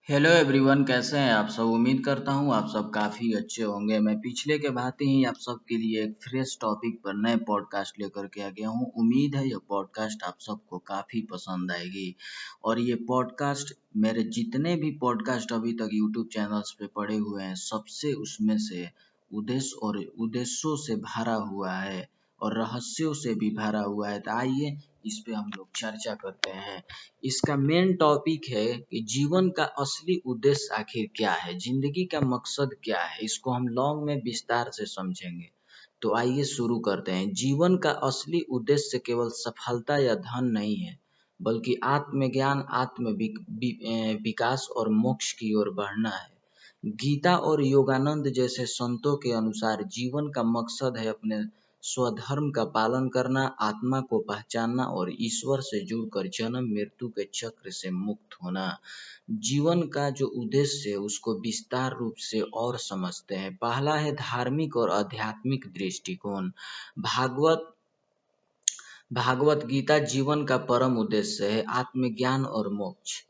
Hello everyone, कैसे हैं आप सब। उम्मीद करता हूं आप सब काफ़ी अच्छे होंगे। मैं पिछले के भांति ही आप सब के लिए एक फ्रेश टॉपिक पर नए पॉडकास्ट लेकर के आ गया हूं। उम्मीद है यह पॉडकास्ट आप सबको काफ़ी पसंद आएगी। और ये पॉडकास्ट मेरे जितने भी पॉडकास्ट अभी तक यूट्यूब चैनल्स पे पड़े हुए हैं, सबसे उसमें से उद्देश्यों से भरा हुआ है और रहस्यों से भी भरा हुआ है। तो आइए इस पे हम लोग चर्चा करते हैं। इसका मेन टॉपिक है कि जीवन का असली उद्देश्य आखिर क्या है, जिंदगी का मकसद क्या है। इसको हम लॉन्ग में विस्तार से समझेंगे। तो आइए शुरू करते हैं। जीवन का असली उद्देश्य केवल सफलता या धन नहीं है, बल्कि आत्मज्ञान, विकास और मोक्ष की ओर बढ़ना है। गीता और योगानंद जैसे संतों के अनुसार जीवन का मकसद है अपने स्वधर्म का पालन करना, आत्मा को पहचानना और ईश्वर से जुड़कर जन्म मृत्यु के चक्र से मुक्त होना। जीवन का जो उद्देश्य है उसको विस्तार रूप से और समझते हैं। पहला है धार्मिक और आध्यात्मिक दृष्टिकोण। भागवत भागवत गीता जीवन का परम उद्देश्य है आत्मज्ञान और मोक्ष।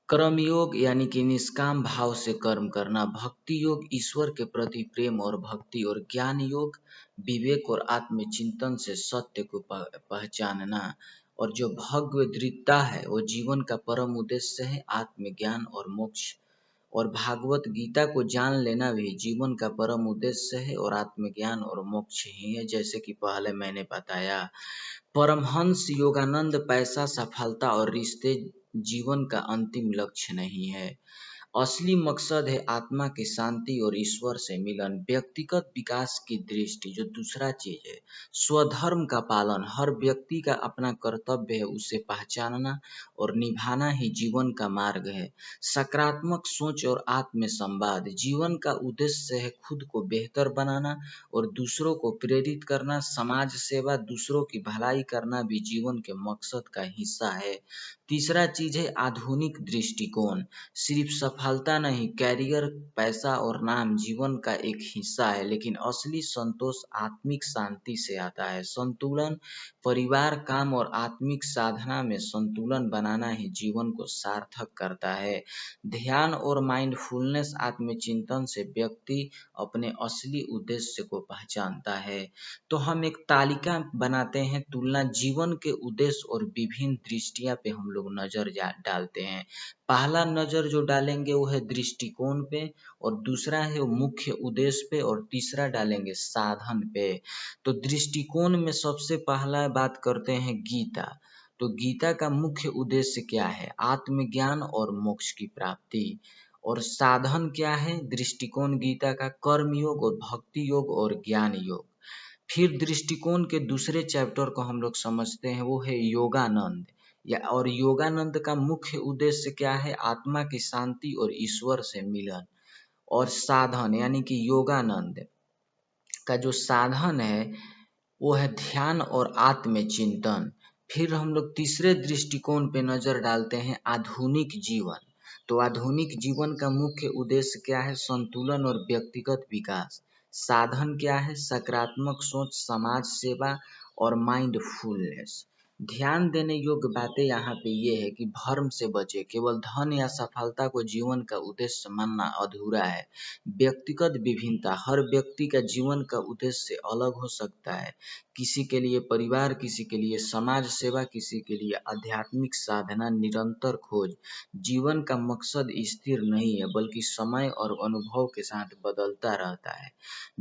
कर्म योग यानी कि निष्काम भाव से कर्म करना, भक्ति योग ईश्वर के प्रति प्रेम और भक्ति, और ज्ञान योग विवेक और आत्मचिंतन से सत्य को पहचानना। और जो भगवद्गीता है वो जीवन का परम उद्देश्य है आत्मज्ञान और मोक्ष। और भागवत गीता को जान लेना भी जीवन का परम उद्देश्य है और आत्मज्ञान और मोक्ष ही है, जैसे कि पहले मैंने बताया। परमहंस योगानंद पैसा, सफलता और रिश्ते जीवन का अंतिम लक्ष्य नहीं है। असली मकसद है आत्मा की शांति और ईश्वर से मिलन। व्यक्तिगत विकास की दृष्टि जो दूसरा चीज है, स्वधर्म का पालन। हर व्यक्ति का अपना कर्तव्य है, उसे पहचानना और निभाना ही जीवन का मार्ग है। सकारात्मक सोच और आत्म संवाद। जीवन का उद्देश्य है खुद को बेहतर बनाना और दूसरों को प्रेरित करना। समाज सेवा, दूसरों की भलाई करना भी जीवन के मकसद का हिस्सा है। तीसरा चीज है आधुनिक दृष्टिकोण। सिर्फ सफलता नहीं, कैरियर, पैसा और नाम जीवन का एक हिस्सा है, लेकिन असली संतोष आत्मिक शांति से आता है। संतुलन, परिवार, काम और आत्मिक साधना में संतुलन बनाना ही जीवन को सार्थक करता है। ध्यान और माइंडफुलनेस, आत्मचिंतन से व्यक्ति अपने असली उद्देश्य को पहचानता है। तो हम एक तालिका बनाते हैं, तुलना जीवन के उद्देश्य और विभिन्न दृष्टियां पे हम लोग नजर डालते हैं। पहला नजर जो डालेंगे वो है दृष्टिकोण पे, और दूसरा है वो मुख्य उद्देश्य पे, और तीसरा डालेंगे साधन पे। तो दृष्टिकोण में सबसे पहला बात करते हैं गीता। तो गीता का मुख्य उद्देश्य क्या है? आत्मज्ञान और मोक्ष की प्राप्ति। और साधन क्या है? दृष्टिकोण गीता का कर्म योग और भक्ति योग और ज्ञान योग। फिर दृष्टिकोण के दूसरे चैप्टर को हम लोग समझते हैं, वो है योगानंद। और योगानंद का मुख्य उद्देश्य क्या है? आत्मा की शांति और ईश्वर से मिलन। और साधन यानी कि योगानंद का जो साधन है वो है ध्यान और आत्मचिंतन। फिर हम लोग तीसरे दृष्टिकोण पे नजर डालते हैं आधुनिक जीवन। तो आधुनिक जीवन का मुख्य उद्देश्य क्या है? संतुलन और व्यक्तिगत विकास। साधन क्या है? सकारात्मक सोच, समाज सेवा और माइंडफुलनेस। ध्यान देने योग्य बातें यहाँ पे ये है कि भर्म से बचे। केवल धन या सफलता को जीवन का उद्देश्य मानना अधूरा है। व्यक्तिगत विभिन्नता, हर व्यक्ति का जीवन का उद्देश्य अलग हो सकता है। किसी के लिए परिवार, किसी के लिए समाज सेवा, किसी के लिए आध्यात्मिक साधना। निरंतर खोज। जीवन का मकसद स्थिर नहीं है, बल्कि समय और अनुभव के साथ बदलता रहता है।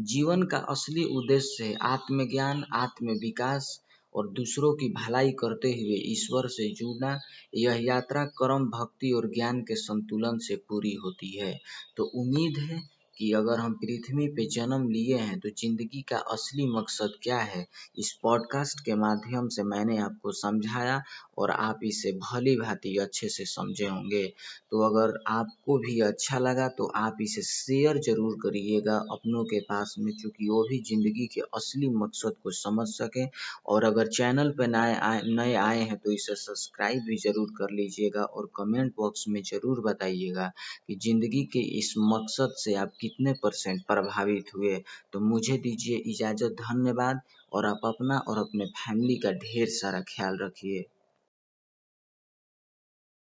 जीवन का असली उद्देश्य है आत्मज्ञान, आत्म विकास और दूसरों की भलाई करते हुए ईश्वर से जुड़ना। यह यात्रा कर्म, भक्ति और ज्ञान के संतुलन से पूरी होती है। तो उम्मीद है कि अगर हम पृथ्वी पे जन्म लिए हैं तो जिंदगी का असली मकसद क्या है, इस पॉडकास्ट के माध्यम से मैंने आपको समझाया और आप इसे भली भांति अच्छे से समझे होंगे। तो अगर आपको भी अच्छा लगा तो आप इसे शेयर जरूर करिएगा अपनों के पास में, चूँकि वो भी ज़िंदगी के असली मकसद को समझ सकें। और अगर चैनल पे नए आए हैं तो इसे सब्सक्राइब भी ज़रूर कर लीजिएगा, और कमेंट बॉक्स में ज़रूर बताइएगा कि ज़िंदगी के इस मकसद से आप कितने % प्रभावित हुए। तो मुझे दीजिए इजाज़त। धन्यवाद। और आप अपना और अपने फैमिली का ढेर सारा ख्याल रखिए।